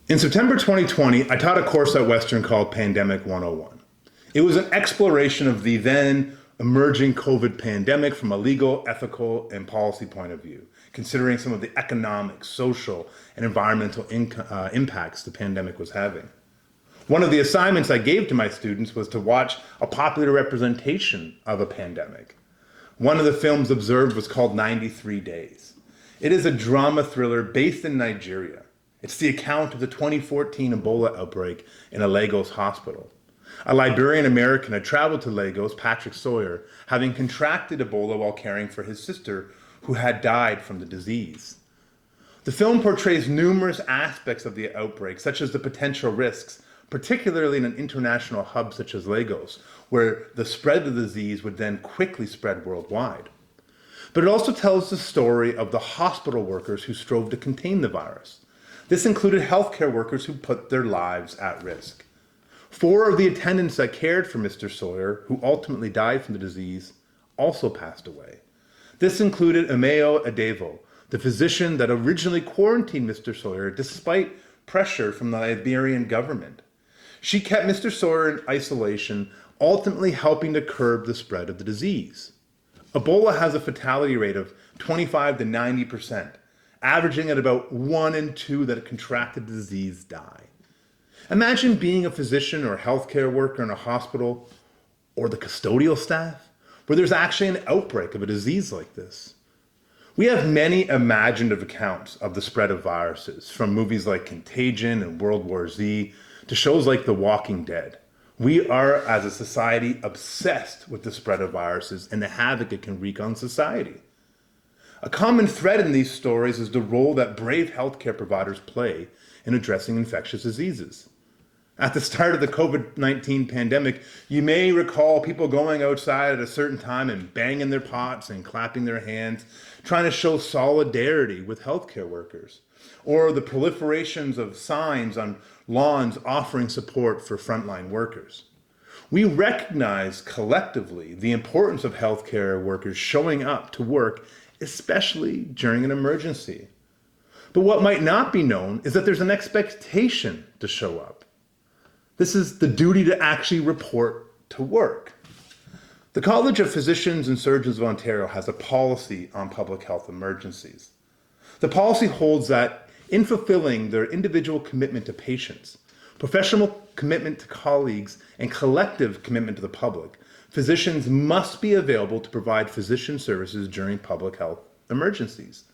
In September 2020, I taught a course at Western called Pandemic 101. It was an exploration of the then emerging COVID pandemic from a legal, ethical, and policy point of view, considering some of the economic, social, and environmental impacts the pandemic was having. One of the assignments I gave to my students was to watch a popular representation of a pandemic. One of the films observed was called 93 Days. It is a drama thriller based in Nigeria. It's the account of the 2014 Ebola outbreak in a Lagos hospital. A Liberian American had traveled to Lagos, Patrick Sawyer, having contracted Ebola while caring for his sister, who had died from the disease. The film portrays numerous aspects of the outbreak, such as the potential risks, particularly in an international hub such as Lagos, where the spread of the disease would then quickly spread worldwide. But it also tells the story of the hospital workers who strove to contain the virus. This included healthcare workers who put their lives at risk. 4 of the attendants that cared for Mr. Sawyer, who ultimately died from the disease, also passed away. This included Emeo Adevo, the physician that originally quarantined Mr. Sawyer despite pressure from the Liberian government. She kept Mr. Sawyer in isolation, ultimately helping to curb the spread of the disease. Ebola has a fatality rate of 25 to 90%, averaging at about 1 in 2 that contracted the disease die. Imagine being a physician or a healthcare worker in a hospital or the custodial staff where there's actually an outbreak of a disease like this. We have many imaginative accounts of the spread of viruses, from movies like Contagion and World War Z to shows like The Walking Dead. We are, as a society, obsessed with the spread of viruses and the havoc it can wreak on society. A common thread in these stories is the role that brave healthcare providers play in addressing infectious diseases. At the start of the COVID-19 pandemic, you may recall people going outside at a certain time and banging their pots and clapping their hands, trying to show solidarity with healthcare workers, or the proliferations of signs on lawns offering support for frontline workers. We recognize collectively the importance of healthcare workers showing up to work, especially during an emergency. But what might not be known is that there's an expectation to show up. This is the duty to actually report to work. The College of Physicians and Surgeons of Ontario has a policy on public health emergencies. The policy holds that in fulfilling their individual commitment to patients, professional commitment to colleagues, and collective commitment to the public, physicians must be available to provide physician services during public health emergencies.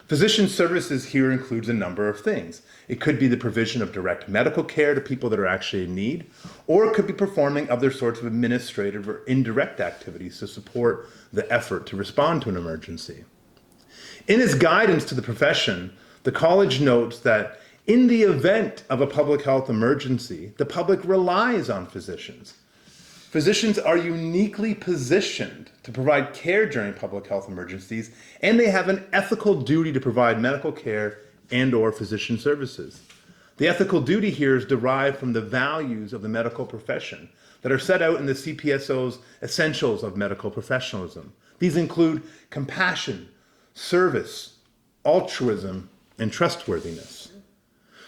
Physician services here includes a number of things. It could be the provision of direct medical care to people that are actually in need, or it could be performing other sorts of administrative or indirect activities to support the effort to respond to an emergency. In its guidance to the profession, the college notes that in the event of a public health emergency, the public relies on physicians. Physicians are uniquely positioned to provide care during public health emergencies, and they have an ethical duty to provide medical care and/or physician services. The ethical duty here is derived from the values of the medical profession that are set out in the CPSO's Essentials of Medical Professionalism. These include compassion, service, altruism, and trustworthiness.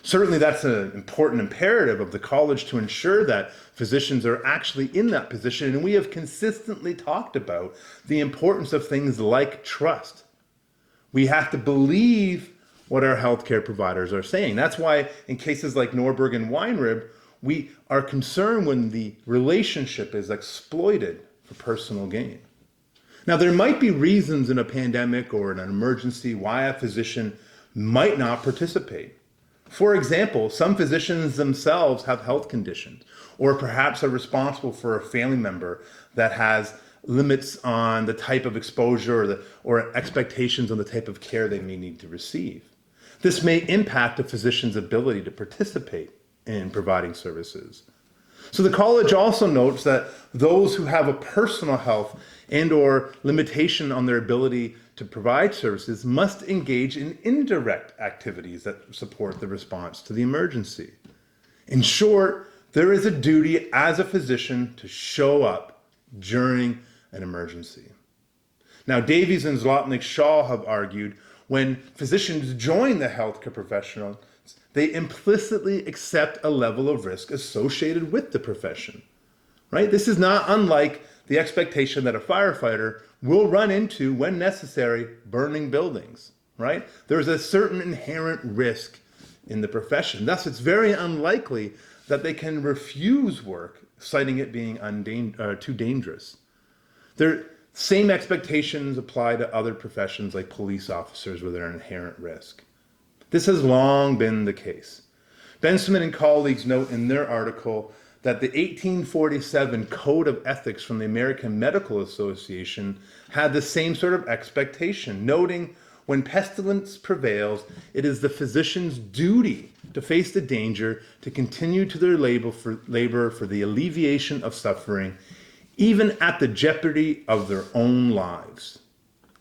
Certainly that's an important imperative of the college to ensure that physicians are actually in that position, and we have consistently talked about the importance of things like trust. We have to believe what our healthcare providers are saying. That's why in cases like Norberg and Weinrib, we are concerned when the relationship is exploited for personal gain. Now, there might be reasons in a pandemic or in an emergency why a physician might not participate. For example, some physicians themselves have health conditions, or perhaps are responsible for a family member that has limits on the type of exposure or expectations on the type of care they may need to receive. This may impact a physician's ability to participate in providing services. So the college also notes that those who have a personal health and/or limitation on their ability to provide services must engage in indirect activities that support the response to the emergency. In short, there is a duty as a physician to show up during an emergency. Now, Davies and Zlotnick Shaw have argued when physicians join the healthcare professionals, They implicitly accept a level of risk associated with the profession, right? This is not unlike the expectation that a firefighter will run into, when necessary, burning buildings, right? There's a certain inherent risk in the profession. Thus, it's very unlikely that they can refuse work, citing it being too dangerous. The same expectations apply to other professions like police officers with their inherent risk. This has long been the case. Benjamin and colleagues note in their article that the 1847 Code of Ethics from the American Medical Association had the same sort of expectation, noting when pestilence prevails, it is the physician's duty to face the danger, to continue to their labor for the alleviation of suffering, even at the jeopardy of their own lives.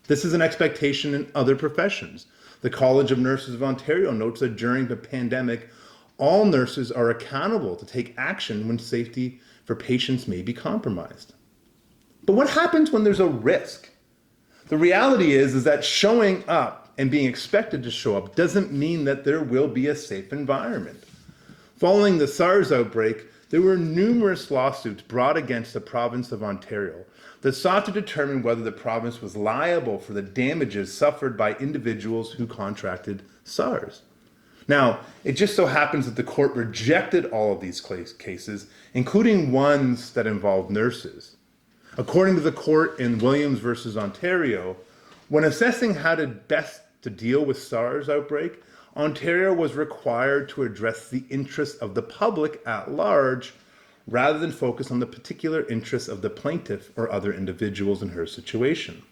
This is an expectation in other professions. The College of Nurses of Ontario notes that during the pandemic, all nurses are accountable to take action when safety for patients may be compromised. But what happens when there's a risk? The reality is that showing up and being expected to show up doesn't mean that there will be a safe environment. Following the SARS outbreak, there were numerous lawsuits brought against the province of Ontario that sought to determine whether the province was liable for the damages suffered by individuals who contracted SARS. Now, it just so happens that the court rejected all of these cases, including ones that involved nurses. According to the court in Williams versus Ontario, when assessing how to best to deal with SARS outbreak, Ontario was required to address the interests of the public at large rather than focus on the particular interests of the plaintiff or other individuals in her situation.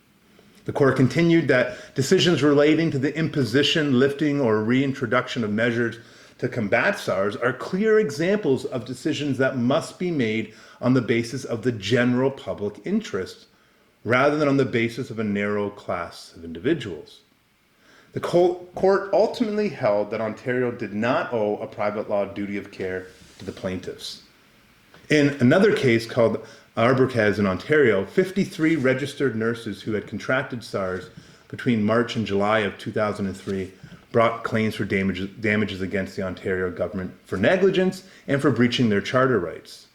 The court continued that decisions relating to the imposition, lifting, or reintroduction of measures to combat SARS are clear examples of decisions that must be made on the basis of the general public interest rather than on the basis of a narrow class of individuals. The court ultimately held that Ontario did not owe a private law duty of care to the plaintiffs. In another case called Arborquez in Ontario, 53 registered nurses who had contracted SARS between March and July of 2003 brought claims for damages against the Ontario government for negligence and for breaching their charter rights.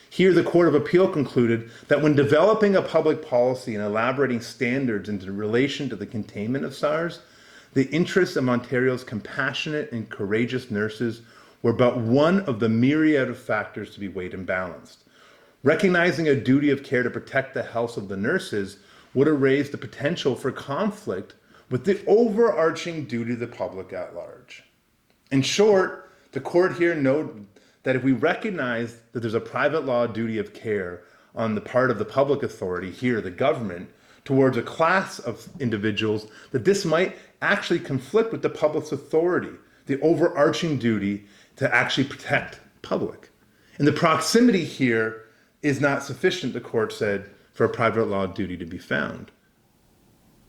Here, the Court of Appeal concluded that when developing a public policy and elaborating standards in relation to the containment of SARS, the interests of Ontario's compassionate and courageous nurses were but one of the myriad of factors to be weighed and balanced. Recognizing a duty of care to protect the health of the nurses would have raised the potential for conflict with the overarching duty of the public at large. In short, the court here noted that if we recognize that there's a private law duty of care on the part of the public authority, here the government, towards a class of individuals, that this might actually conflict with the public's authority, the overarching duty to actually protect public. And the proximity here is not sufficient, the court said, for a private law duty to be found.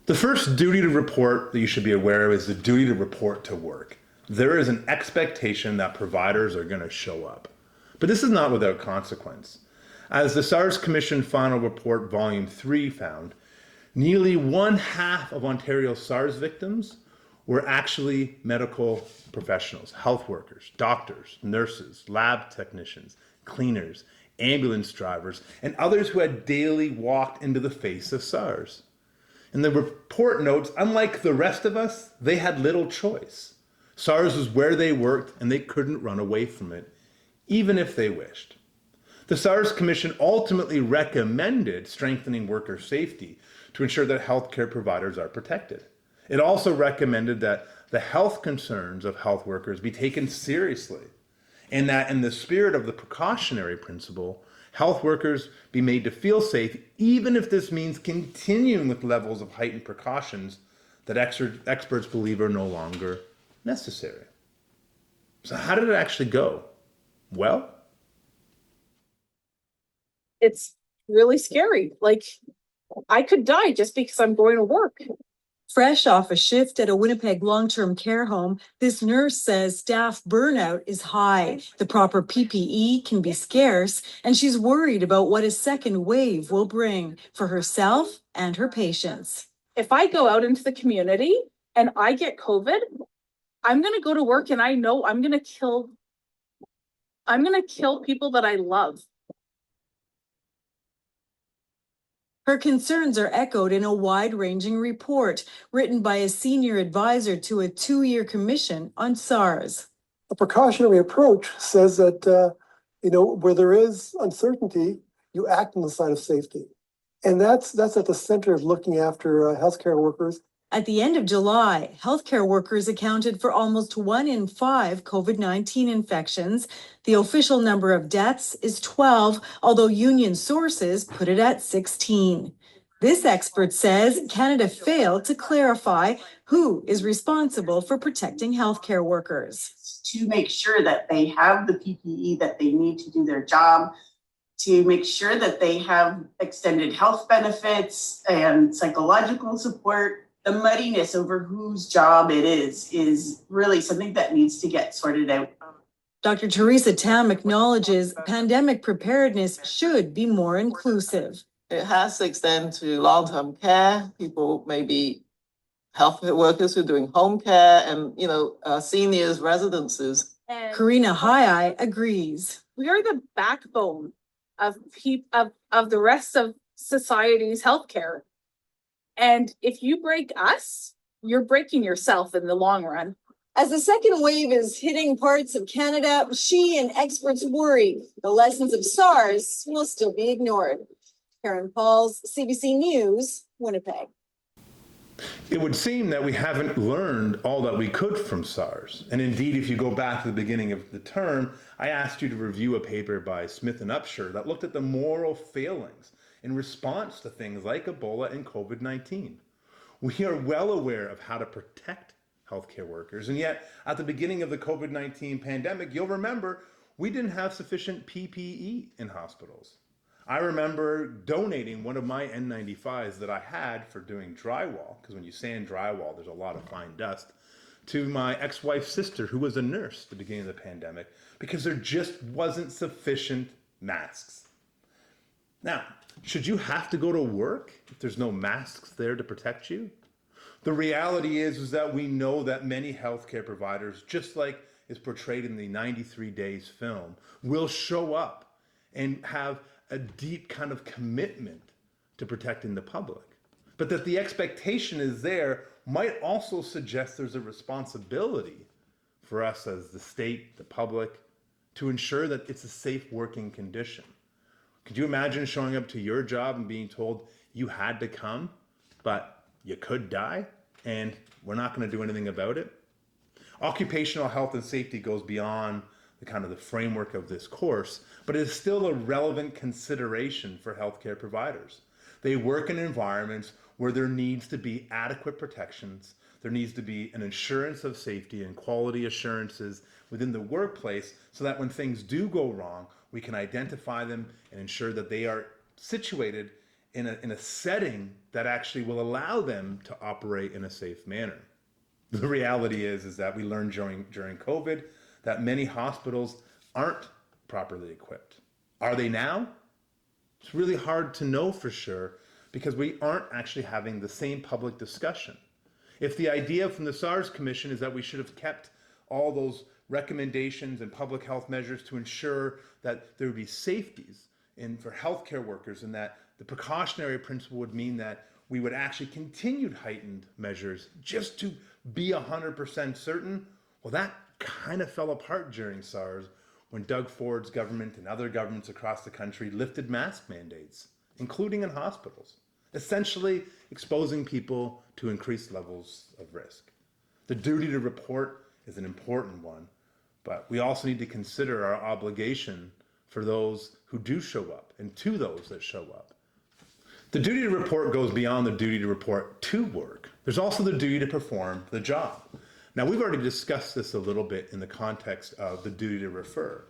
The first duty to report that you should be aware of is the duty to report to work. There is an expectation that providers are going to show up. But this is not without consequence. As the SARS Commission Final Report Volume 3 found, nearly one half of Ontario's SARS victims were actually medical professionals, health workers, doctors, nurses, lab technicians, cleaners, ambulance drivers, and others who had daily walked into the face of SARS. And the report notes, unlike the rest of us, they had little choice. SARS was where they worked and they couldn't run away from it, even if they wished. The SARS Commission ultimately recommended strengthening worker safety to ensure that healthcare providers are protected. It also recommended that the health concerns of health workers be taken seriously, and that in the spirit of the precautionary principle, health workers be made to feel safe, even if this means continuing with levels of heightened precautions that experts believe are no longer necessary. So how did it actually go? Well, it's really scary. Like, I could die just because I'm going to work. Fresh off a shift at a Winnipeg long-term care home, this nurse says staff burnout is high. The proper PPE can be scarce, and she's worried about what a second wave will bring for herself and her patients. If I go out into the community and I get COVID, I'm gonna go to work and I know I'm gonna kill people that I love. Her concerns are echoed in a wide-ranging report written by a senior advisor to a 2-year commission on SARS. A precautionary approach says that, where there is uncertainty, you act on the side of safety. And that's at the center of looking after healthcare workers. At the end of July, healthcare workers accounted for almost 1 in 5 COVID-19 infections. The official number of deaths is 12, although union sources put it at 16. This expert says Canada failed to clarify who is responsible for protecting healthcare workers. To make sure that they have the PPE that they need to do their job, to make sure that they have extended health benefits and psychological support. The muddiness over whose job it is really something that needs to get sorted out. Dr. Teresa Tam acknowledges pandemic preparedness should be more inclusive. It has to extend to long-term care. People may be health workers who are doing home care and, seniors, residences. And Karina Hayai agrees. we are the backbone of the rest of society's healthcare. And if you break us, you're breaking yourself in the long run. As the second wave is hitting parts of Canada, she and experts worry the lessons of SARS will still be ignored. Karen Pauls, CBC News, Winnipeg. It would seem that we haven't learned all that we could from SARS. And indeed, if you go back to the beginning of the term, I asked you to review a paper by Smith and Upshur that looked at the moral failings in response to things like Ebola and COVID-19. We are well aware of how to protect healthcare workers, and yet at the beginning of the COVID-19 pandemic, you'll remember we didn't have sufficient PPE in hospitals. I remember donating one of my N95s that I had for doing drywall, because when you sand drywall, there's a lot of fine dust, to my ex-wife's sister, who was a nurse at the beginning of the pandemic, because there just wasn't sufficient masks. Now, should you have to go to work if there's no masks there to protect you? The reality is that we know that many healthcare providers, just like is portrayed in the 93 Days film, will show up and have a deep kind of commitment to protecting the public. But that the expectation is there might also suggest there's a responsibility for us as the state, the public, to ensure that it's a safe working condition. Could you imagine showing up to your job and being told you had to come, but you could die, and we're not going to do anything about it? Occupational health and safety goes beyond the framework of this course, but it is still a relevant consideration for healthcare providers. They work in environments where there needs to be adequate protections, there needs to be an assurance of safety and quality assurances within the workplace so that when things do go wrong, we can identify them and ensure that they are situated in a setting that actually will allow them to operate in a safe manner. The reality is that we learned during COVID that many hospitals aren't properly equipped. Are they now? It's really hard to know for sure because we aren't actually having the same public discussion. If the idea from the SARS Commission is that we should have kept all those recommendations and public health measures to ensure that there would be safeties for healthcare workers, and that the precautionary principle would mean that we would actually continue heightened measures just to be 100% certain, well, that kind of fell apart during SARS when Doug Ford's government and other governments across the country lifted mask mandates, including in hospitals, essentially exposing people to increased levels of risk. The duty to report is an important one, but we also need to consider our obligation for those who do show up and to those that show up. The duty to report goes beyond the duty to report to work. There's also the duty to perform the job. Now, we've already discussed this a little bit in the context of the duty to refer.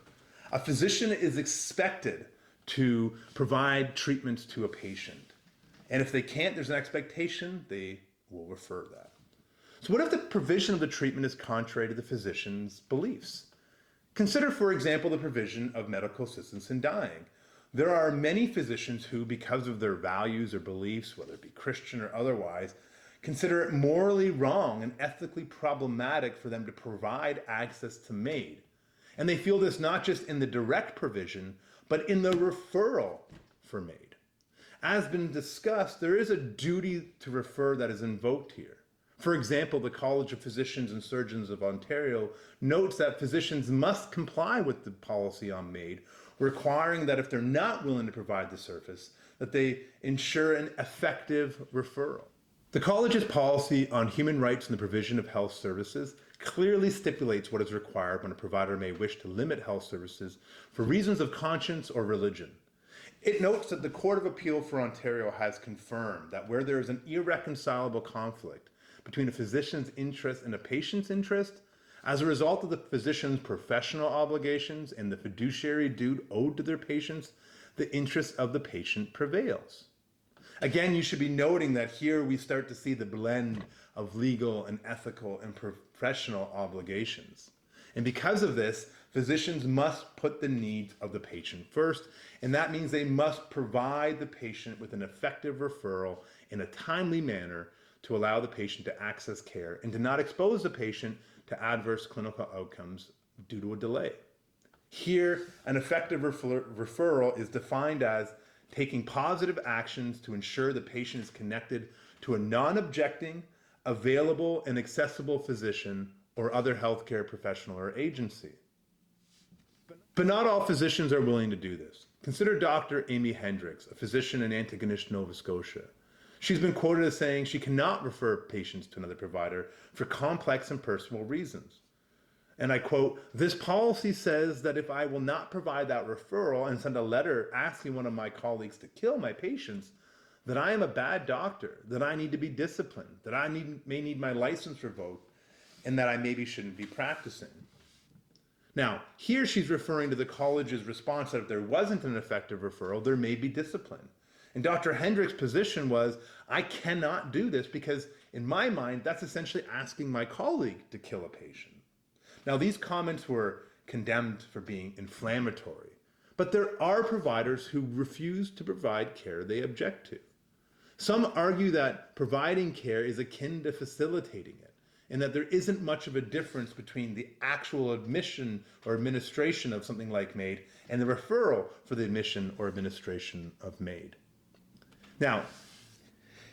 A physician is expected to provide treatments to a patient. And if they can't, there's an expectation they will refer that. So what if the provision of the treatment is contrary to the physician's beliefs? Consider, for example, the provision of medical assistance in dying. There are many physicians who, because of their values or beliefs, whether it be Christian or otherwise, consider it morally wrong and ethically problematic for them to provide access to MAID. And they feel this not just in the direct provision, but in the referral for MAID. As been discussed, there is a duty to refer that is invoked here. For example, the College of Physicians and Surgeons of Ontario notes that physicians must comply with the policy on MAID, requiring that if they're not willing to provide the service, that they ensure an effective referral. The college's policy on human rights and the provision of health services clearly stipulates what is required when a provider may wish to limit health services for reasons of conscience or religion. It notes that the Court of Appeal for Ontario has confirmed that where there is an irreconcilable conflict between a physician's interest and a patient's interest, as a result of the physician's professional obligations and the fiduciary duty owed to their patients, the interest of the patient prevails. Again, you should be noting that here we start to see the blend of legal and ethical and professional obligations. And because of this, physicians must put the needs of the patient first, and that means they must provide the patient with an effective referral in a timely manner to allow the patient to access care and to not expose the patient to adverse clinical outcomes due to a delay. Here, an effective referral is defined as taking positive actions to ensure the patient is connected to a non-objecting, available, and accessible physician or other healthcare professional or agency. But not all physicians are willing to do this. Consider Dr. Amy Hendricks, a physician in Antigonish, Nova Scotia. She's been quoted as saying she cannot refer patients to another provider for complex and personal reasons. And I quote, "This policy says that if I will not provide that referral and send a letter asking one of my colleagues to kill my patients, that I am a bad doctor, that I need to be disciplined, that I may need my license revoked, and that I maybe shouldn't be practicing." Now, here she's referring to the college's response that if there wasn't an effective referral, there may be discipline. And Dr. Hendricks' position was, I cannot do this because in my mind, that's essentially asking my colleague to kill a patient. Now, these comments were condemned for being inflammatory, but there are providers who refuse to provide care they object to. Some argue that providing care is akin to facilitating it, and that there isn't much of a difference between the actual admission or administration of something like MAID and the referral for the admission or administration of MAID. Now,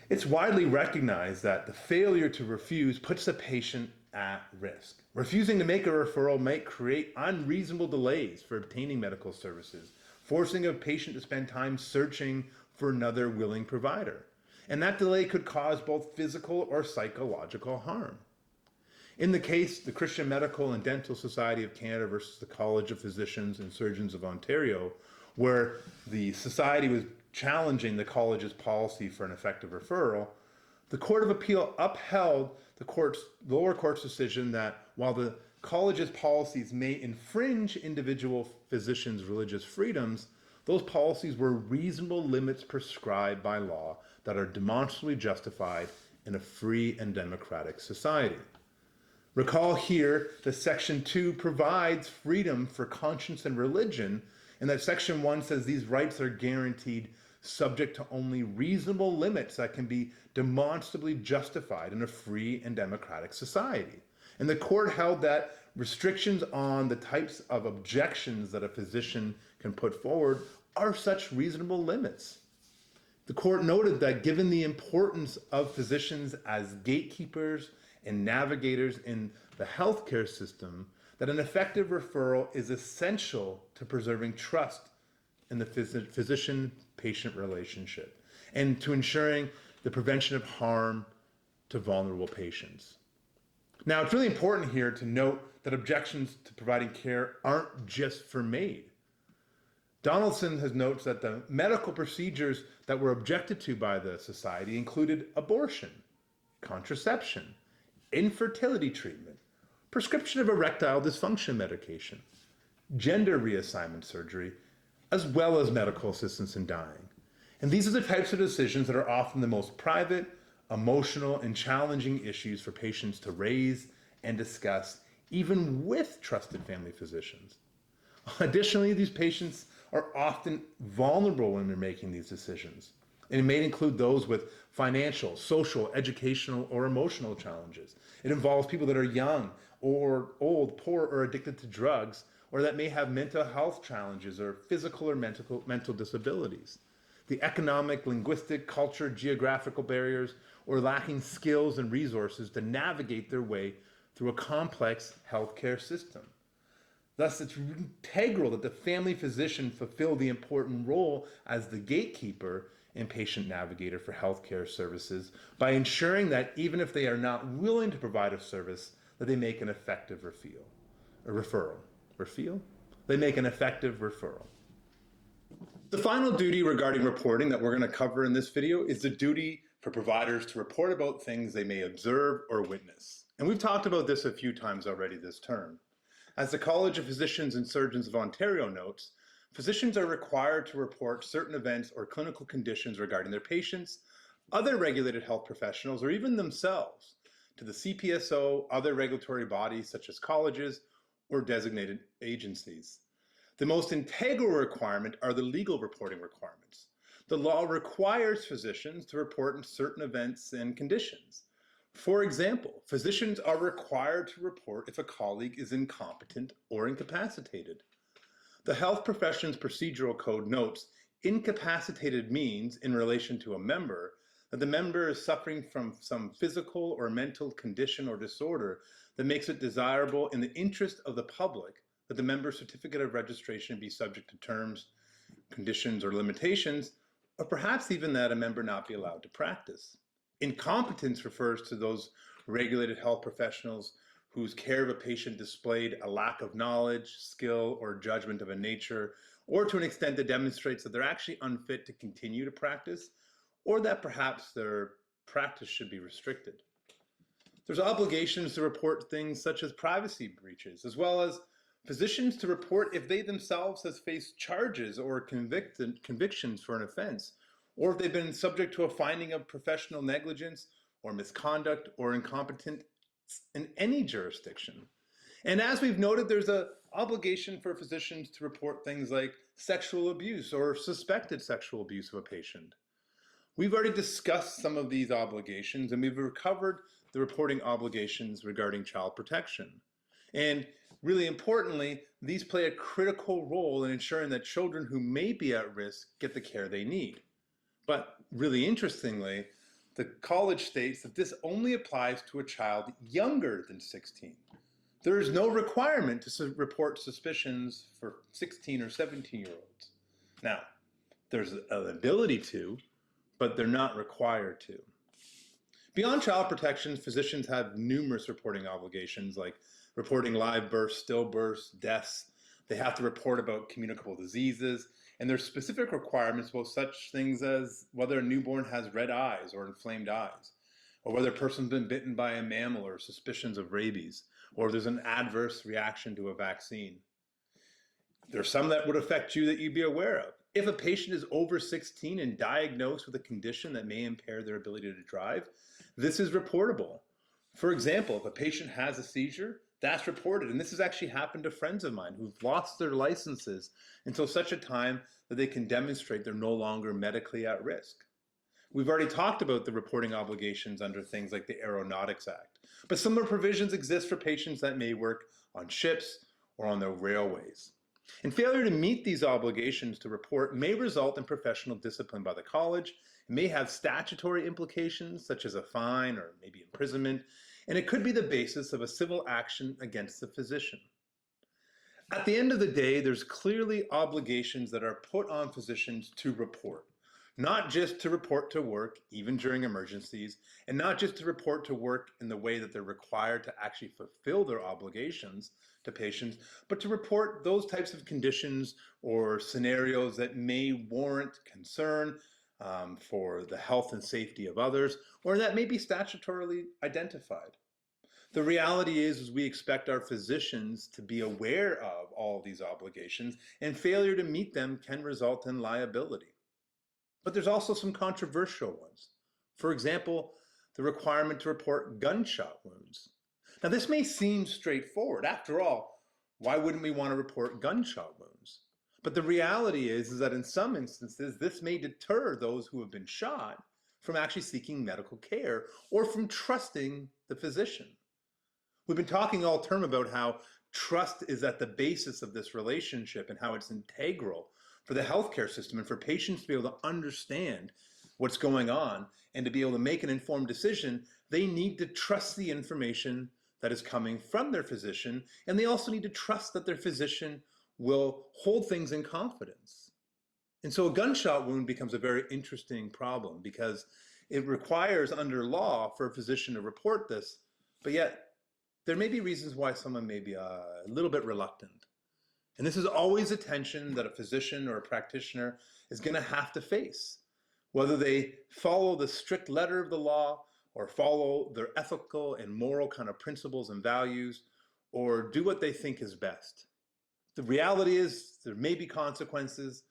it's widely recognized that the failure to refuse puts the patient at risk. Refusing to make a referral might create unreasonable delays for obtaining medical services, forcing a patient to spend time searching for another willing provider. And that delay could cause both physical or psychological harm. In the case, the Christian Medical and Dental Society of Canada versus the College of Physicians and Surgeons of Ontario, where the society was challenging the college's policy for an effective referral, the Court of Appeal upheld the lower court's decision that while the college's policies may infringe individual physicians' religious freedoms, those policies were reasonable limits prescribed by law that are demonstrably justified in a free and democratic society. Recall here that Section 2 provides freedom for conscience and religion, and that Section 1 says these rights are guaranteed subject to only reasonable limits that can be demonstrably justified in a free and democratic society. And the court held that restrictions on the types of objections that a physician can put forward are such reasonable limits. The court noted that given the importance of physicians as gatekeepers and navigators in the healthcare system, that an effective referral is essential to preserving trust in the physician-patient relationship and to ensuring the prevention of harm to vulnerable patients. Now, it's really important here to note that objections to providing care aren't just for MAID. Donaldson has notes that the medical procedures that were objected to by the society included abortion, contraception, infertility treatment, prescription of erectile dysfunction medication, gender reassignment surgery, as well as medical assistance in dying. And these are the types of decisions that are often the most private, emotional, and challenging issues for patients to raise and discuss, even with trusted family physicians. Additionally, these patients are often vulnerable when they're making these decisions. And it may include those with financial, social, educational, or emotional challenges. It involves people that are young or old, poor, or addicted to drugs, or that may have mental health challenges or physical or mental disabilities. The economic, linguistic, culture, geographical barriers, or lacking skills and resources to navigate their way through a complex healthcare system. Thus, it's integral that the family physician fulfill the important role as the gatekeeper and patient navigator for healthcare services by ensuring that even if they are not willing to provide a service, that they make an effective referral. They make an effective referral. The final duty regarding reporting that we're going to cover in this video is the duty for providers to report about things they may observe or witness. And we've talked about this a few times already this term. As the College of Physicians and Surgeons of Ontario notes, physicians are required to report certain events or clinical conditions regarding their patients, other regulated health professionals, or even themselves to the CPSO, other regulatory bodies such as colleges or designated agencies. The most integral requirement are the legal reporting requirements. The law requires physicians to report on certain events and conditions. For example, physicians are required to report if a colleague is incompetent or incapacitated. The Health Professions Procedural Code notes incapacitated means, in relation to a member, that the member is suffering from some physical or mental condition or disorder that makes it desirable in the interest of the public that the member's certificate of registration be subject to terms, conditions, or limitations, or perhaps even that a member not be allowed to practice. Incompetence refers to those regulated health professionals whose care of a patient displayed a lack of knowledge, skill, or judgment of a nature, or to an extent that demonstrates that they're actually unfit to continue to practice, or that perhaps their practice should be restricted. There's obligations to report things such as privacy breaches, as well as physicians to report if they themselves have faced charges or convictions for an offense, or if they've been subject to a finding of professional negligence or misconduct or incompetence in any jurisdiction. And as we've noted, there's an obligation for physicians to report things like sexual abuse or suspected sexual abuse of a patient. We've already discussed some of these obligations, and we've covered the reporting obligations regarding child protection. And really importantly, these play a critical role in ensuring that children who may be at risk get the care they need. But really interestingly, the college states that this only applies to a child younger than 16. There is no requirement to report suspicions for 16 or 17-year-olds. Now, there's an ability to, but they're not required to. Beyond child protection, physicians have numerous reporting obligations like reporting live births, stillbirths, deaths. They have to report about communicable diseases, and there's specific requirements about such things as whether a newborn has red eyes or inflamed eyes, or whether a person's been bitten by a mammal or suspicions of rabies, or there's an adverse reaction to a vaccine. There's some that would affect you that you'd be aware of. If a patient is over 16 and diagnosed with a condition that may impair their ability to drive, this is reportable. For example, if a patient has a seizure, that's reported. And this has actually happened to friends of mine who've lost their licenses until such a time that they can demonstrate they're no longer medically at risk. We've already talked about the reporting obligations under things like the Aeronautics Act, but similar provisions exist for patients that may work on ships or on the railways. And failure to meet these obligations to report may result in professional discipline by the college. It may have statutory implications such as a fine or maybe imprisonment, and it could be the basis of a civil action against the physician. At the end of the day, there's clearly obligations that are put on physicians to report, not just to report to work, even during emergencies, and not just to report to work in the way that they're required to actually fulfill their obligations to patients, but to report those types of conditions or scenarios that may warrant concern for the health and safety of others, or that may be statutorily identified. The reality is we expect our physicians to be aware of all these obligations, and failure to meet them can result in liability. But there's also some controversial ones. For example, the requirement to report gunshot wounds. Now, this may seem straightforward. After all, why wouldn't we want to report gunshot wounds? But the reality is that in some instances, this may deter those who have been shot from actually seeking medical care or from trusting the physician. We've been talking all term about how trust is at the basis of this relationship and how it's integral for the healthcare system and for patients to be able to understand what's going on and to be able to make an informed decision. They need to trust the information that is coming from their physician, and they also need to trust that their physician will hold things in confidence. And so a gunshot wound becomes a very interesting problem because it requires under law for a physician to report this, but yet there may be reasons why someone may be a little bit reluctant. And this is always a tension that a physician or a practitioner is going to have to face, whether they follow the strict letter of the law or follow their ethical and moral kind of principles and values, or do what they think is best. The reality is there may be consequences,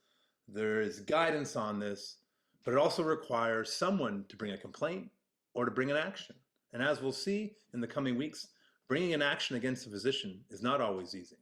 there is guidance on this, but it also requires someone to bring a complaint or to bring an action. And as we'll see in the coming weeks, bringing an action against a physician is not always easy.